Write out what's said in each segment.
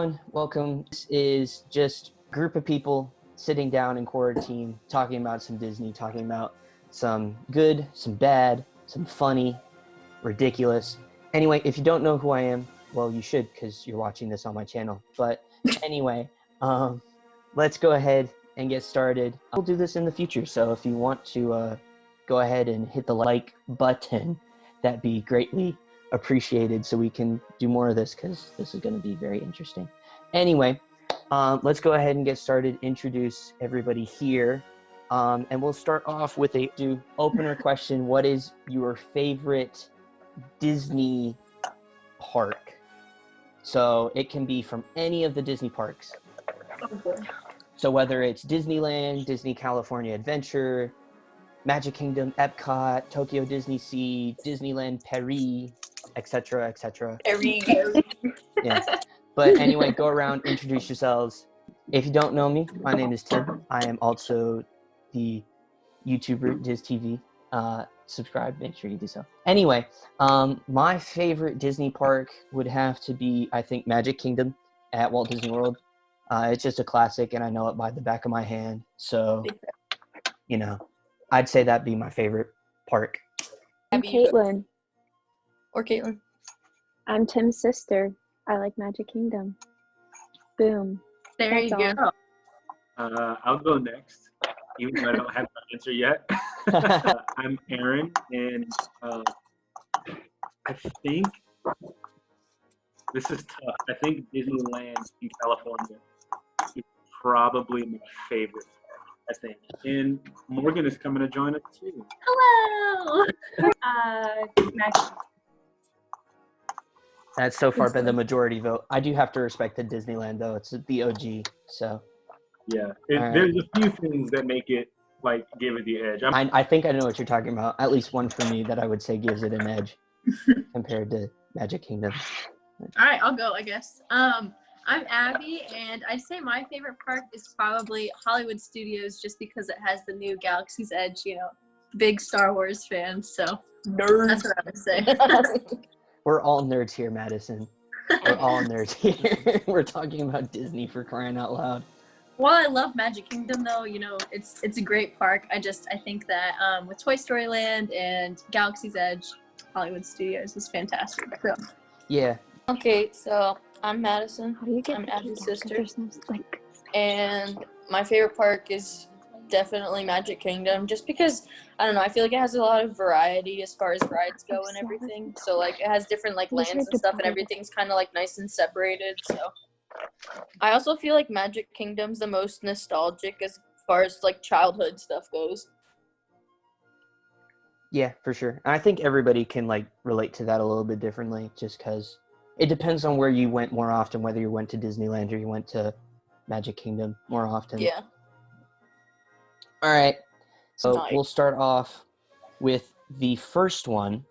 everyone, welcome. This is just a group of people sitting down in quarantine, talking about some Disney, talking about some good, some bad, some funny, ridiculous. Anyway, if you don't know who I am, well, you should because you're watching this on my channel. But anyway, let's go ahead and get started. I'll do this in the future, so if you want to go ahead and hit the like button, that'd be greatly appreciated so we can do more of this because this is going to be very interesting. Anyway, let's go ahead and get started, introduce everybody here, and we'll start off with a opener question. What is your favorite Disney park? So it can be from any of the Disney parks. So whether it's Disneyland, Disney California Adventure, Magic Kingdom, Epcot, Tokyo Disney Sea, Disneyland Paris, etc., etc. Yeah. But anyway, go around, introduce yourselves. If you don't know me, my name is Tim. I am also the YouTuber DizTV. Subscribe, make sure you do so. Anyway, my favorite Disney park would have to be, I think, Magic Kingdom at Walt Disney World. It's just a classic, and I know it by the back of my hand. So, you know, I'd say that'd be my favorite park. I'm Caitlin. Or Caitlin. I'm Tim's sister. I like Magic Kingdom. Boom. There you go. I'll go next, even though I don't have my answer yet. I'm Aaron, and I think this is tough. I think Disneyland in California is probably my favorite, I think. And Morgan is coming to join us too. Hello! Magic. That's so far been the majority vote. I do have to respect the Disneyland, though. It's the OG, so. Yeah, there's a few things that make it, like, give it the edge. I think I know what you're talking about. At least one for me that I would say gives it an edge compared to Magic Kingdom. All right, I'll go, I guess. I'm Abby, and I'd say my favorite park is probably Hollywood Studios just because it has the new Galaxy's Edge, you know, big Star Wars fan, so Nerd. That's what I would say. We're all nerds here, Madison. We're all nerds here. We're talking about Disney for crying out loud. While I love Magic Kingdom, though, you know, it's a great park. I think that with Toy Story Land and Galaxy's Edge, Hollywood Studios is fantastic. So. Yeah. Okay, so I'm Madison. How do you get I'm Abby's sister. Like, and my favorite park is definitely Magic Kingdom, just because, I don't know, I feel like it has a lot of variety as far as rides go and everything. So, like, it has different, like, lands and stuff, and everything's kind of, like, nice and separated, so. I also feel like Magic Kingdom's the most nostalgic as far as, like, childhood stuff goes. Yeah, for sure. And I think everybody can, like, relate to that a little bit differently, just because it depends on where you went more often, whether you went to Disneyland or you went to Magic Kingdom more often. Yeah. All right. So Nice. We'll start off with the first one,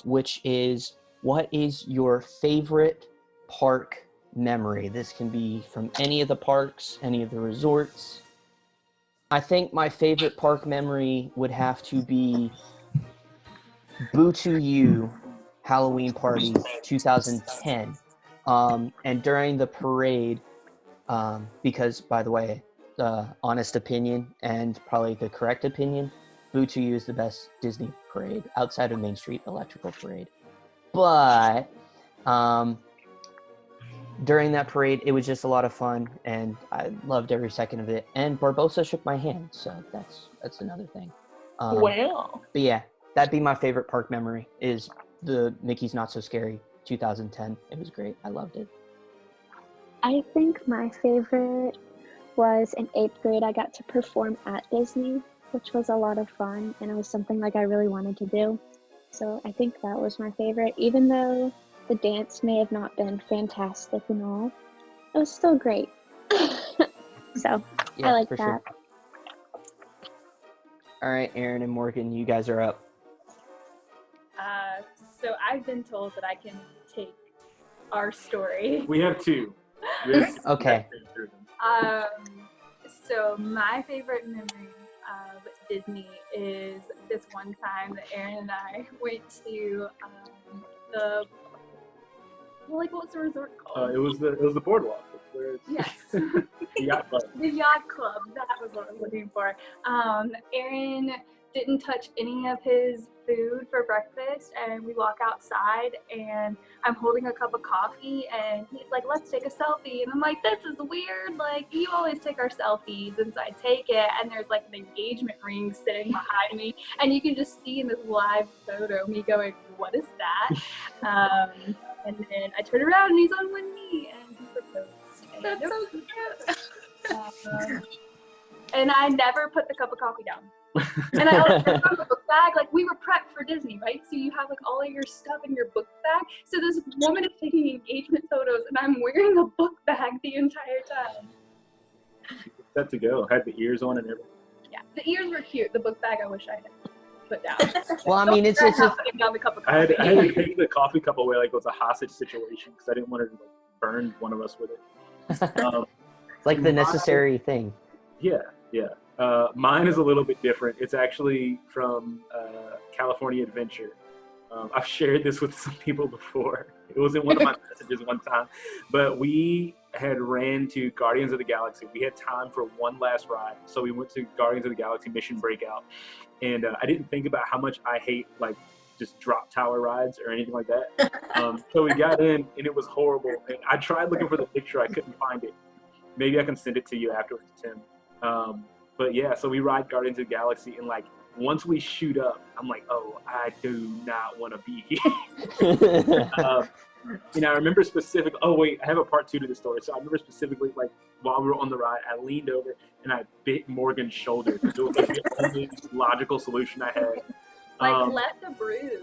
which is, what is your favorite park memory? This can be from any of the parks, any of the resorts. I think my favorite park memory would have to be Boo to You Halloween Party 2010. And during the parade, because, by the way, honest opinion and probably the correct opinion, Boo to You is the best Disney parade outside of Main Street Electrical Parade. But during that parade, it was just a lot of fun, and I loved every second of it. And Barbosa shook my hand, so that's another thing. Wow. But yeah, that'd be my favorite park memory, is the Mickey's Not So Scary 2010. It was great. I loved it. I think my favorite was in 8th grade. I got to perform at Disney, which was a lot of fun, and it was something like I really wanted to do. So I think that was my favorite, even though the dance may have not been fantastic and all. It was still great. So Yeah, I like for that. sure. All right, Aaron and Morgan, you guys are up. So I've been told that I can take our story. We have two. Okay. So my favorite memory of Disney is this one time that Aaron and I went to the Like, what was the resort called? It was the boardwalk. Where Yes. the yacht club. The yacht club. That was what I was looking for. Aaron didn't touch any of his food for breakfast, and we walk outside, and I'm holding a cup of coffee, and he's like, let's take a selfie. And I'm like, this is weird. Like, you always take our selfies. And so I take it, and there's like an engagement ring sitting behind me, and you can just see in this live photo me going, what is that? And then I turn around, and he's on one knee, and he proposed. That's so cute. And I never put the cup of coffee down. And I always put it on the book bag. Like, we were prepped for Disney, right? So you have like all of your stuff in your book bag. So this woman is taking engagement photos, and I'm wearing a book bag the entire time. Set to go. Had the ears on and everything. Yeah, the ears were cute. The book bag, I wish I had put down. Well, I mean, it's Putting down the cup of I had coffee. to take the coffee cup away like it was a hostage situation because I didn't want to like, burn one of us with it. like the necessary thing. Yeah. Mine is a little bit different. It's actually from California Adventure. I've shared this with some people before. It was in one of my messages one time. But we had ran to Guardians of the Galaxy. We had time for one last ride. So we went to Guardians of the Galaxy Mission Breakout. And I didn't think about how much I hate like just drop tower rides or anything like that. So we got in and it was horrible. And I tried looking for the picture. I couldn't find it. Maybe I can send it to you afterwards, Tim. But yeah, so we ride Guardians of the Galaxy, and like once we shoot up, I'm like, oh, I do not want to be here. And I remember specifically. Oh wait, I have a part 2 to the story. So I remember specifically, like while we were on the ride, I leaned over and I bit Morgan's shoulder. It was like the only logical solution I had. Like, left a bruise.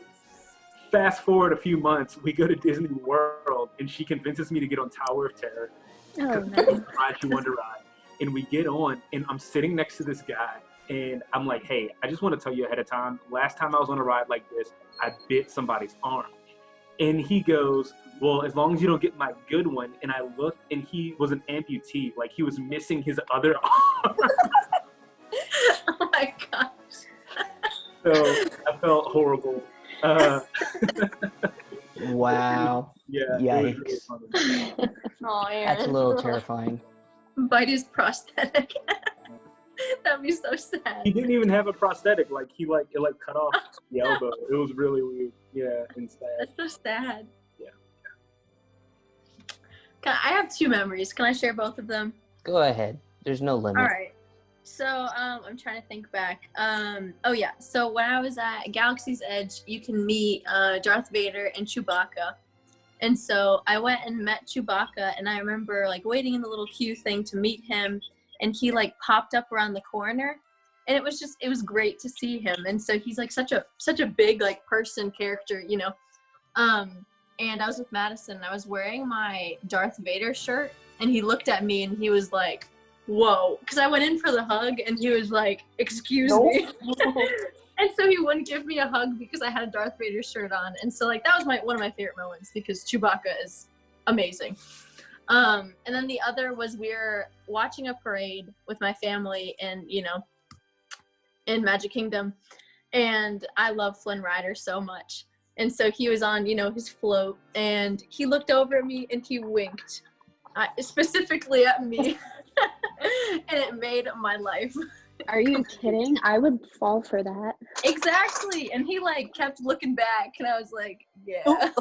Fast forward a few months, we go to Disney World, and she convinces me to get on Tower of Terror. Oh, That's nice. the ride she wanted to ride. And we get on, and I'm sitting next to this guy, and I'm like, hey, I just want to tell you ahead of time, last time I was on a ride like this, I bit somebody's arm. And he goes, well, as long as you don't get my good one. And I looked, and he was an amputee. Like, he was missing his other arm. Oh my gosh. So I felt horrible. Wow. Yeah. Yikes. It was really funny. Oh, Aaron. That's a little terrifying. Bite his prosthetic. That'd be so sad. He didn't even have a prosthetic. Like, it cut off the elbow. It was really weird. Yeah, and sad. That's so sad. Yeah. I have 2 memories. Can I share both of them? Go ahead. There's no limit. All right. So I'm trying to think back. Oh yeah. So when I was at Galaxy's Edge, you can meet Darth Vader and Chewbacca. And so I went and met Chewbacca, and I remember like waiting in the little queue thing to meet him, and he like popped up around the corner, and it was great to see him. And so he's like such a big like person character, you know. And I was with Madison, and I was wearing my Darth Vader shirt, and he looked at me and he was like, whoa, because I went in for the hug, and he was like, excuse me. And so he wouldn't give me a hug because I had a Darth Vader shirt on. And so like that was one of my favorite moments because Chewbacca is amazing. And then the other was we were watching a parade with my family and, you know, in Magic Kingdom. And I love Flynn Rider so much. And so he was on, you know, his float, and he looked over at me and he winked specifically at me. And it made my life. Are you kidding? I would fall for that. Exactly. And he like kept looking back, and I was like, yeah.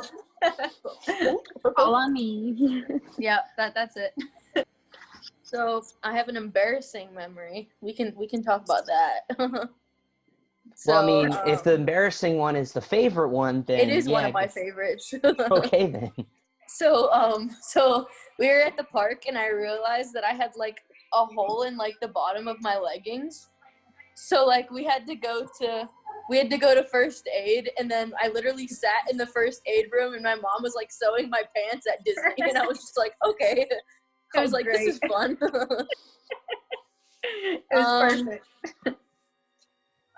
All on me. Yeah, that's it. So I have an embarrassing memory. We can talk about that. So, Well, I mean, if the embarrassing one is the favorite one, then it is yeah, one of my favorites. Okay then. So we were at the park, and I realized that I had like a hole in like the bottom of my leggings. So like we had to go to first aid, and then I literally sat in the first aid room, and my mom was like sewing my pants at Disney, and I was just like, okay. I was like, great. this is fun. It was perfect.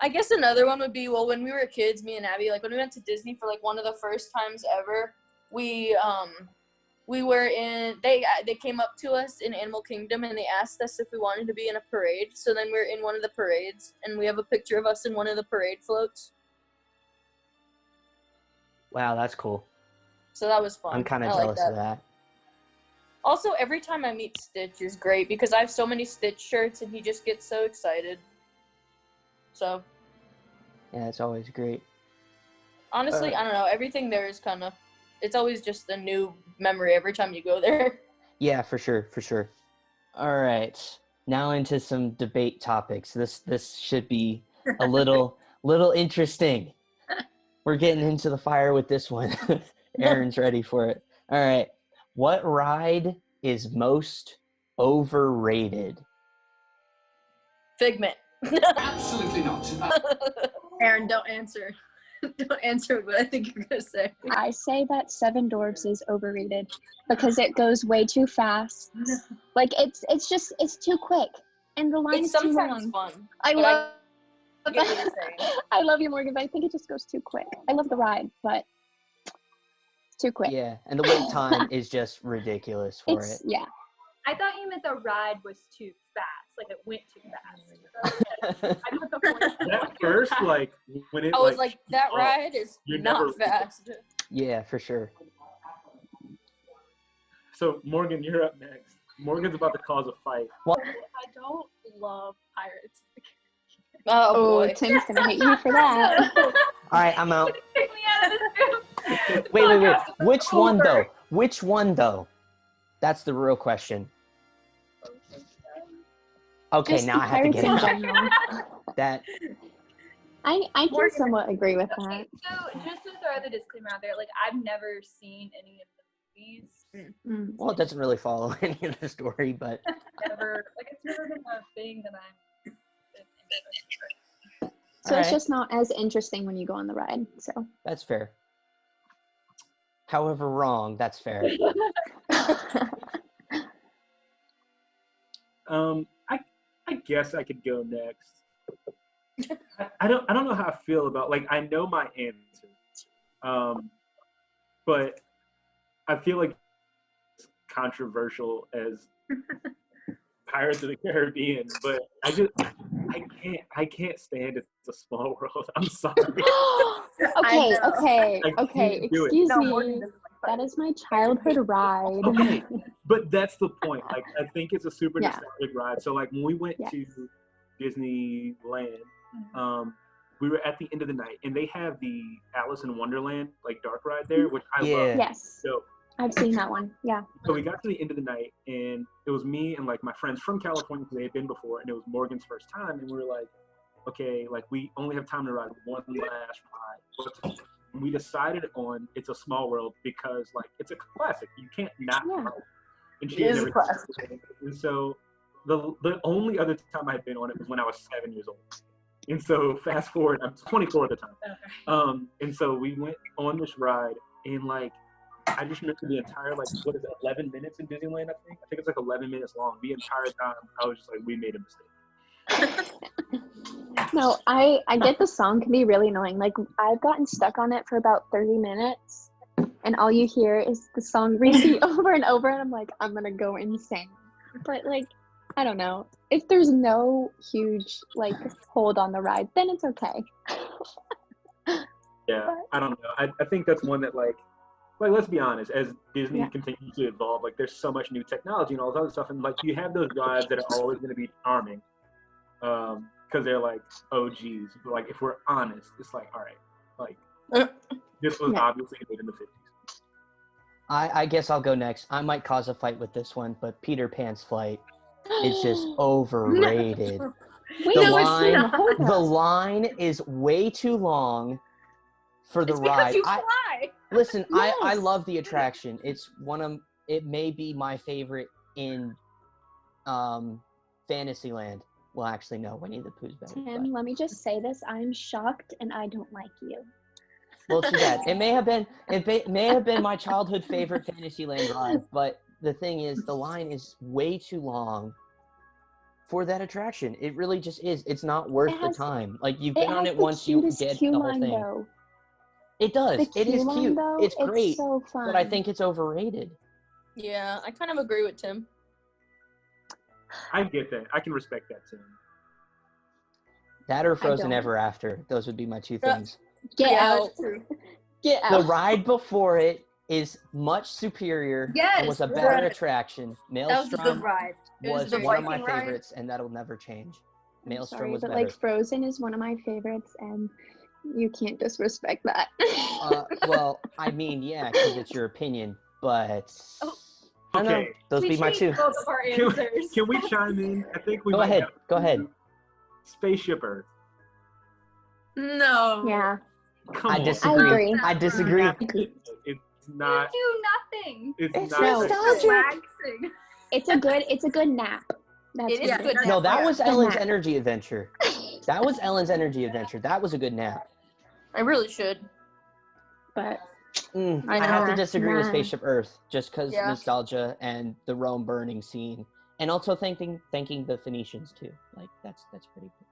I guess another one would be, well, when we were kids, me and Abby, like when we went to Disney for like one of the first times ever, we were in, they came up to us in Animal Kingdom, and they asked us if we wanted to be in a parade. So then we're in one of the parades, and we have a picture of us in one of the parade floats. Wow, that's cool. So that was fun. I'm kind of I like jealous of that. Also, every time I meet Stitch is great because I have so many Stitch shirts and he just gets so excited. So, Yeah, it's always great. honestly, I don't know. Everything there is kind of, it's always just a new memory every time you go there. Yeah, for sure, for sure. All right, now into some debate topics. This should be a little interesting. We're getting into the fire with this one. Aaron's ready for it. All right, what ride is most overrated? Figment. Absolutely not. Aaron, don't answer. Don't answer what I think you're going to say. I say that Seven Dwarfs is overrated because it goes way too fast. Like it's too quick, and the line It's is too sometimes long. fun. I but love I get what you're saying. I love you, Morgan, but I think it just goes too quick. I love the ride, but it's too quick. Yeah, and the wait time is just ridiculous for it. Yeah. I thought you meant the ride was too fast, like it went too fast. I know what the point. At first, like when it I was like, that ride is you're not never- fast. Yeah, for sure. So Morgan, you're up next. Morgan's about to cause a fight. I don't love pirates. Oh, Oh, boy. Tim's gonna hate you for that. All right, I'm out. Take me out of this room. Wait. Podcast is Which one over. though? Which one though? That's the real question. Okay, Just now the I have to pirates get in it out. general. That I can Morgan. somewhat agree with that. So just to throw the disclaimer out there, like I've never seen any of the movies. Mm. well, it doesn't really follow any of the story, but Never, like it's never been a thing that I'm interested in. So All it's right. just not as interesting when you go on the ride. So that's fair. However wrong, that's fair. I guess I could go next. I don't know how I feel about, like, I know my answer, but I feel like it's controversial as Pirates of the Caribbean, but I can't stand It's a Small World. I'm sorry. okay, know. okay, I okay. can't do it. Excuse No, me. Morgan doesn't like That is my childhood ride. Okay, but that's the point. Like, I think it's a super Yeah. nostalgic ride. So, like, when we went Yes. to Disneyland, we were at the end of the night, and they have the Alice in Wonderland, like, dark ride there, which I Yeah. love. Yes, So, I've seen that one. Yeah. so we got to the end of the night, and it was me and, like, my friends from California, because they had been before, and it was Morgan's first time, and we were like, okay, like, we only have time to ride one last ride. And we decided on It's a Small World because, like, it's a classic. You can't not Yeah. go. And It she had is a never classic. seen it. And so the only other time I had been on it was when I was 7 years old. And so fast forward, I'm 24 at the time. And so we went on this ride, and, like, I just remember the entire, like, what is it, 11 minutes in Disneyland, I think? I think it's like 11 minutes long. The entire time, I was just like, we made a mistake. No, I get the song can be really annoying. Like I've gotten stuck on it for about 30 minutes, and all you hear is the song repeat over and over, and I'm like, I'm gonna go insane. But, like, I don't know. If there's no huge, like, hold on the ride, then it's okay. Yeah, I don't know. I think that's one that, like, let's be honest, as Disney Yeah. continues to evolve, like, there's so much new technology and all this other stuff, and, like, you have those rides that are always going to be charming, because they're, like, OGs. But, like, if we're honest, it's like, all right, like, this was Yeah. obviously made in the 50s. I guess I'll go next. I might cause a fight with this one, but Peter Pan's Flight is just overrated. Wait, The no, it's line- not. Hold The on. line is way too long for the It's because ride. you fly. Listen, I Yes. love the attraction. It may be my favorite in Fantasyland. Well, actually, no, Winnie the Pooh's better. Tim, let me just say this. I'm shocked, and I don't like you. Well, too bad. It may have been my childhood favorite Fantasyland ride, but the thing is, the line is way too long for that attraction. It really just is. It's not worth It the has- time. Like, you've It been on has it the once, you cutest get queue the whole line, thing. though. It does. The It is queue line, cute. though, It's great, so fun. but I think it's overrated. Yeah, I kind of agree with Tim. I get that. I can respect that, too. That or Frozen don't. Ever After. Those would be my two Yeah. things. Get Yeah, out. that's true. Get The out. ride before it is much superior Yes, and was a better right. attraction. That was a good Maelstrom ride. It was was the one of my Viking ride. favorites, and that'll never change. I'm Maelstrom sorry, was but better. like Frozen is one of my favorites, and you can't disrespect that. Well, I mean, yeah, because it's your opinion, but Oh. I don't know. Okay. Those We be my changed two. both of our answers. Can we chime in? I think we Go might ahead. have Go ahead. Spaceship Earth. No. Yeah, Come I on. disagree. agree. I disagree. It's not. You do nothing. It's It's not. nostalgic. Relaxing. it's a good nap. That's It is what a good nap. No, that Yeah. was Good Ellen's nap. Energy Adventure. That was Ellen's Energy Adventure. That was a good nap. I really should. But I have to Nah, disagree with nah. Spaceship Earth just because Yeah. nostalgia and the Rome burning scene, and also thanking the Phoenicians too. Like that's pretty cool.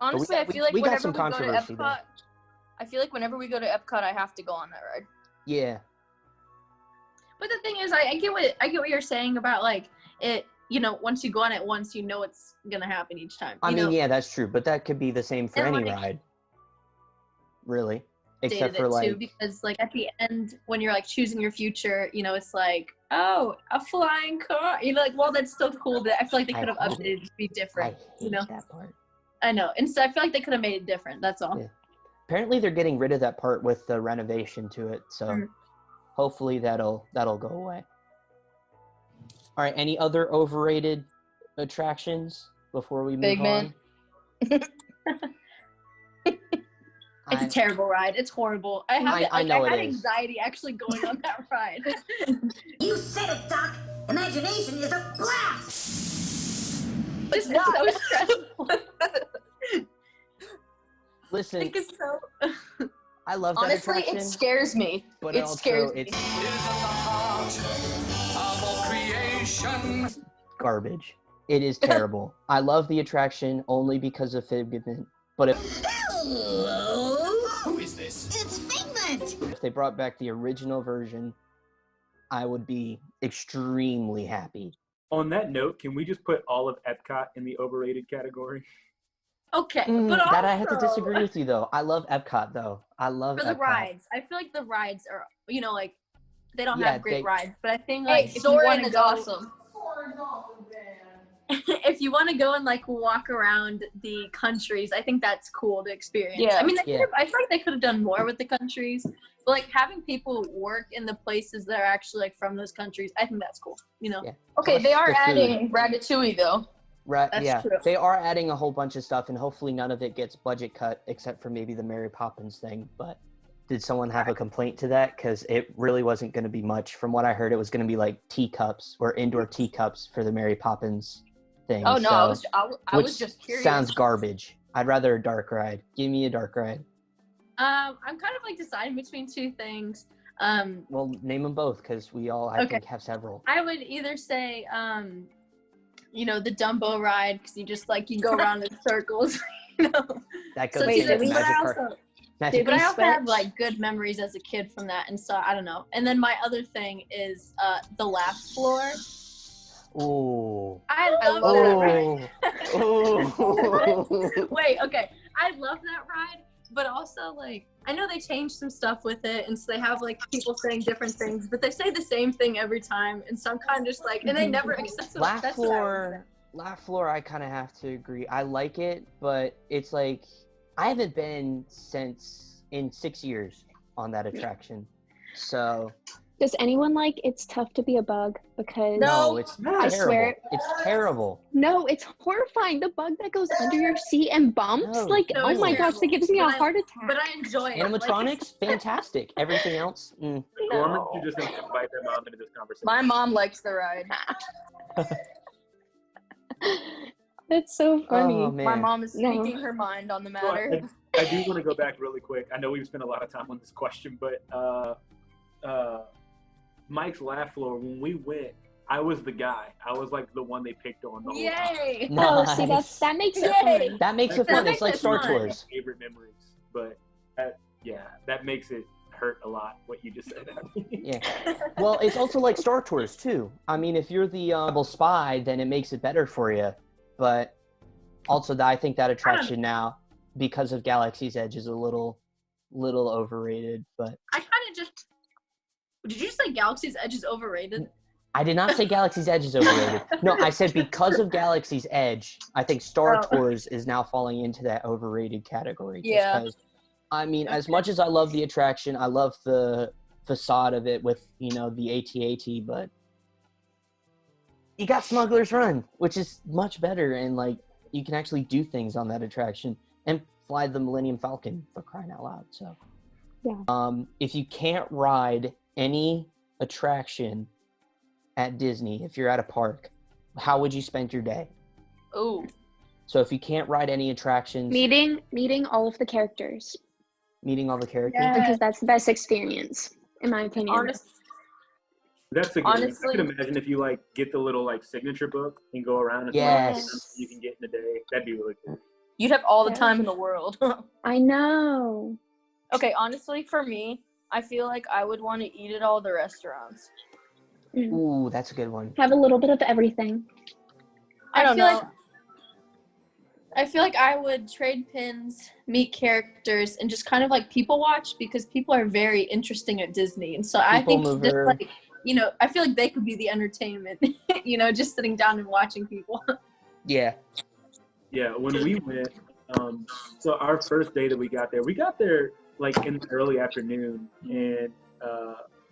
Honestly, I feel like we got whenever some we go to controversy there. Epcot, I feel like whenever we go to Epcot, I have to go on that ride. Yeah, But the thing is, I get what you're saying about like it. You know, once you go on it once, you know what's gonna happen each time. I You mean, know, yeah, that's true, but that could be the same for And, any like, ride, really, dated except for it like too, because like at the end when you're like choosing your future, you know, it's like, oh, a flying car. You know, like, well, that's still cool, but I feel like they I could have hate updated it to be I different. hate You know, that part. I know. Instead, I feel like they could have made it different. That's all. Yeah. Apparently, they're getting rid of that part with the renovation to it, so Mm. hopefully that'll go away. All right, any other overrated attractions before we move Big on? Man. It's a terrible ride. It's horrible. I know had it is. anxiety actually going on that ride. You said it, Doc. Imagination is a blast. It's so stressful. Listen, Like, it's so. I love that Honestly, attraction, it scares me. but It also scares me. it's Is at the heart of all creation. garbage. It is terrible. I love the attraction only because of Figment, but Hello. Who is this? It's Figment. if they brought back the original version, I would be extremely happy. On that note, can we just put all of Epcot in the overrated category? Okay, but also, That I have to disagree with you though. I love Epcot though. I love for the Epcot. rides, I feel like the rides are, you know, like they don't Yeah, have great they- rides, but I think Hey, like if you Soarin' want to is go, awesome. if you want to go and like walk around the countries, I think that's cool to experience. Yeah. I mean, Yeah. I feel like they could have done more with the countries, but like having people work in the places that are actually like from those countries, I think that's cool. You know, Yeah. Okay, Plus they are the food. adding Ratatouille though. Right, That's yeah. true. They are adding a whole bunch of stuff, and hopefully none of it gets budget cut, except for maybe the Mary Poppins thing. But did someone have a complaint to that? Because it really wasn't going to be much. From what I heard, it was going to be like teacups or indoor teacups for the Mary Poppins thing. Oh no, so, I which was just curious. sounds garbage. I'd rather a dark ride. Give me a dark ride. I'm kind of like deciding between two things. Well, name them both, because we all, I Okay. think, have several. I would either say, you know, the Dumbo ride, because you just like you go around in circles. You know, That so goes it's Wait, either, into did we- but Magic I Park. also, Magic did but we I also have switch? like good memories as a kid from that, and so I don't know. And then my other thing is the laugh floor. Ooh. I love that ride. Oh. Wait, okay. I love that ride, but also like I know they changed some stuff with it, and so they have like people saying different things, but they say the same thing every time, and so I'm kind of just like, and they never accept. Laugh that's what I would say. floor. Laugh floor. I kind of have to agree. I like it, but it's like I haven't been since in 6 years on that attraction. So Does anyone like It's Tough to Be a Bug? Because no, it's I terrible. swear- It's terrible. No, it's horrifying. The bug that goes under your seat and bumps. No, Like, no, oh it's my gosh, terrible. that gives me a But I- heart attack. But I enjoy it. Animatronics, fantastic. Everything else, Norman, you just have to invite their mom into this conversation. My mom likes the ride. That's so funny. Oh man. My mom is No. speaking her mind on the So matter. I do want to go back really quick. I know we've spent a lot of time on this question, but Mike's laugh floor, when we went, I was the guy. I was like the one they picked on the whole time. Yay! Oh, see, Nice. that makes it Yay. fun. That makes it That fun. makes It's like it Star fun. Tours. Favorite memories, but that makes it hurt a lot what you just said. Yeah. Well, it's also like Star Tours too. I mean, if you're the rebel spy, then it makes it better for you. But also, I think that attraction now, because of Galaxy's Edge, is a little overrated. But I kind of just Did you just say Galaxy's Edge is overrated? I did not say Galaxy's Edge is overrated. No, I said because of Galaxy's Edge, I think Star Tours is now falling into that overrated category. Yeah. Because, I mean, as much as I love the attraction, I love the facade of it with, the AT-AT, but you got Smuggler's Run, which is much better, and, like, you can actually do things on that attraction and fly the Millennium Falcon, for crying out loud. So, Yeah. if you can't ride any attraction at Disney, if you're at a park, how would you spend your day? Ooh. So if you can't ride any attractions, Meeting all of the characters. meeting all the characters. Yeah. Because that's the best experience, in my opinion. That's a good Honestly- I could imagine if you like get the little like signature book and go around and Yes. you can get in a day. That'd be really cool. You'd have all the Yeah. time in the world. I know. Okay, honestly, for me, I feel like I would want to eat at all the restaurants. Ooh, that's a good one. Have a little bit of everything. I don't feel know. like- I feel like I would trade pins, meet characters, and just kind of like people watch because people are very interesting at Disney. And so I People think just mover. like, I feel like they could be the entertainment, just sitting down and watching people. Yeah. Yeah, when we went, so our first day that we got there like in the early afternoon, and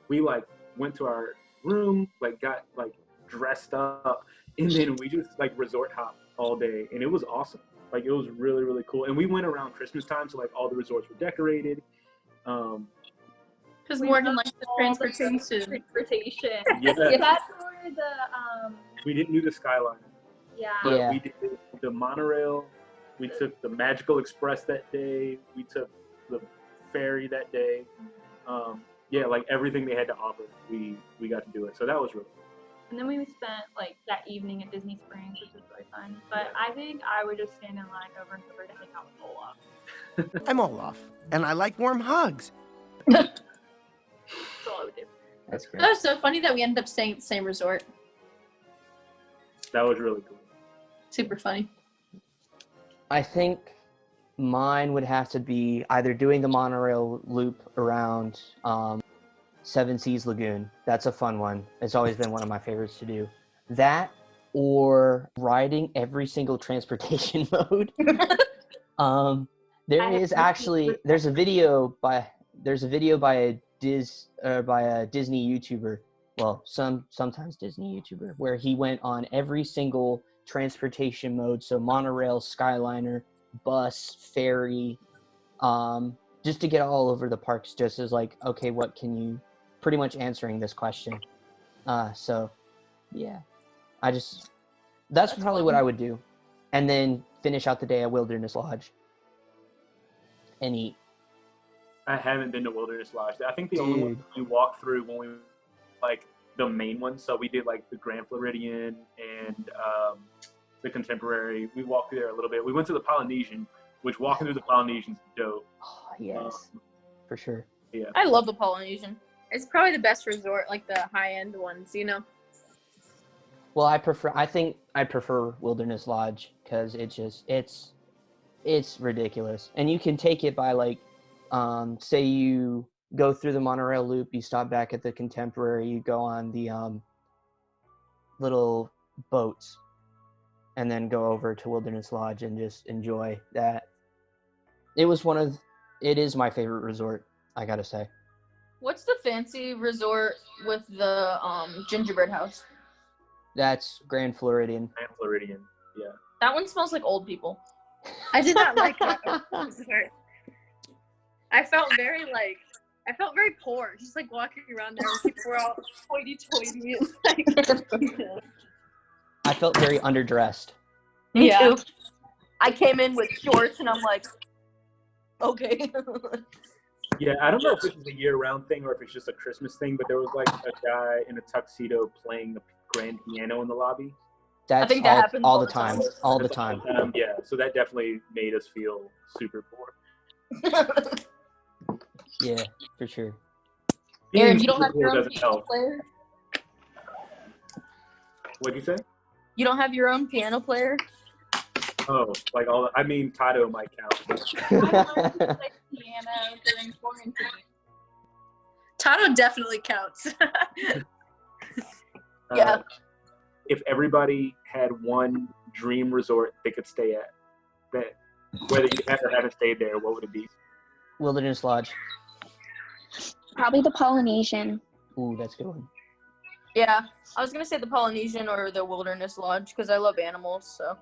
we like went to our room, like got like dressed up, and then we just like resort hopped all day, and it was awesome. Like it was really, really cool. And we went around Christmas time, so like all the resorts were decorated. Because We Morgan loved likes the all transportation. Transportation. Yeah, That's where the we didn't do the Skyliner, but Yeah. we did the monorail. We took the Magical Express that day. We took the ferry that day. Yeah, like everything they had to offer, we got to do it. So that was really cool. And then we spent like that evening at Disney Springs, which was really fun. But I think I would just stand in line over and over to hang out with Olaf. I'm Olaf, and I like warm hugs. That's all I would do. That's great. That was so funny that we ended up staying at the same resort. That was really cool. Super funny. I think mine would have to be either doing the monorail loop around Seven Seas Lagoon. That's a fun one. It's always been one of my favorites to do. That or riding every single transportation mode. There's a video by a Disney YouTuber. Well, sometimes Disney YouTuber, where he went on every single transportation mode, so monorail, Skyliner, bus, ferry, just to get all over the parks, just as like, okay, what can you, pretty much answering this question. So yeah, that's probably what I would do. And then finish out the day at Wilderness Lodge and eat. I haven't been to Wilderness Lodge. I think the only one we walked through when we like the main one. So we did like the Grand Floridian and the Contemporary. We walked through there a little bit. We went to the Polynesian, which walking through the Polynesian's dope. Oh, yes, for sure. Yeah. I love the Polynesian. It's probably the best resort, like the high-end ones, Well, I think I prefer Wilderness Lodge because it's ridiculous. And you can take it by like, say you go through the monorail loop, you stop back at the Contemporary, you go on the little boats, and then go over to Wilderness Lodge and just enjoy that. It is my favorite resort, I gotta say. What's the fancy resort with the gingerbread house? That's Grand Floridian. Grand Floridian. Yeah. That one smells like old people. I did not like that resort. I felt very poor, just like walking around there. People were all hoity-toity. I felt very underdressed. Me too. I came in with shorts and I'm like, okay. Yeah, I don't know if this is a year-round thing or if it's just a Christmas thing, but there was like a guy in a tuxedo playing the grand piano in the lobby. That's think that happens all the time. All the That's time. Yeah, so that definitely made us feel super poor. Yeah, for sure. Aaron, Being you don't super have poor your own doesn't piano help. player? What'd you say? You don't have your own piano player? Oh, like Tato might count. I learned to play piano during quarantine. Tano definitely counts. Uh, Yeah. If everybody had one dream resort they could stay at, that whether you had or hadn't stayed there, what would it be? Wilderness Lodge. Probably the Polynesian. Ooh, that's a good one. Yeah, I was gonna say the Polynesian or the Wilderness Lodge because I love animals. So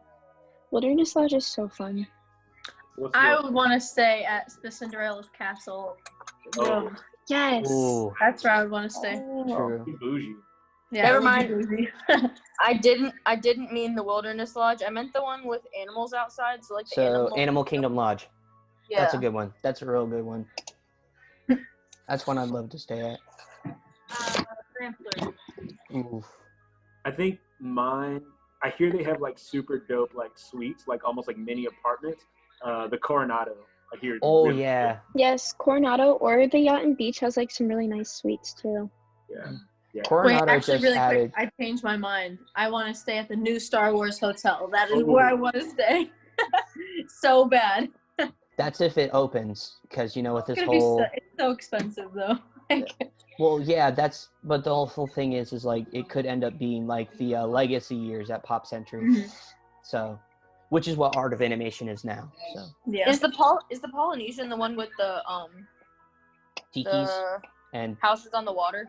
Wilderness Lodge is so fun. What's I yours? would want to stay at the Cinderella's castle. Oh, Yes. Ooh, That's where I would want to stay. true. too bougie. Yeah, Never it would be mind. bougie. I didn't mean the Wilderness Lodge. I meant the one with animals outside. So like the So Animal Kingdom Lodge. Yeah. That's a good one. That's a real good one. That's one I'd love to stay at. Rambler. Ooh. I think mine. I hear they have like super dope like suites, like almost like mini apartments. The Coronado. I hear. it's Oh really yeah. Yes, Coronado or the Yacht and Beach has like some really nice suites too. good. Yeah. Yeah. Wait, Coronado actually, just really added. quick, I changed my mind. I want to stay at the new Star Wars hotel. That is Oh. where I want to stay. So bad. That's if it opens, because you know with It's this gonna be whole. it's so expensive though. Well, yeah, that's. But the whole thing is like it could end up being like the legacy years at Pop Century. Mhm. So, which is what Art of Animation is now. So Yeah. Is the Polynesian the one with the tikis the and houses on the water?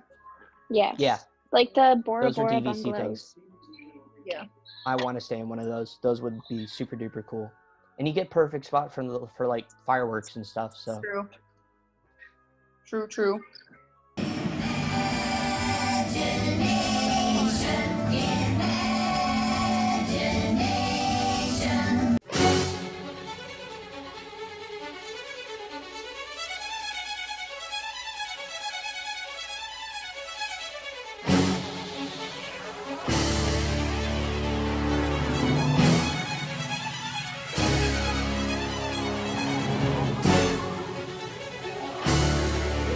Yes. yeah, like the Bora those are Bora DVC bungalows. things. Yeah. I want to stay in one of those. Those would be super duper cool, and you get perfect spot for like fireworks and stuff. So True. True.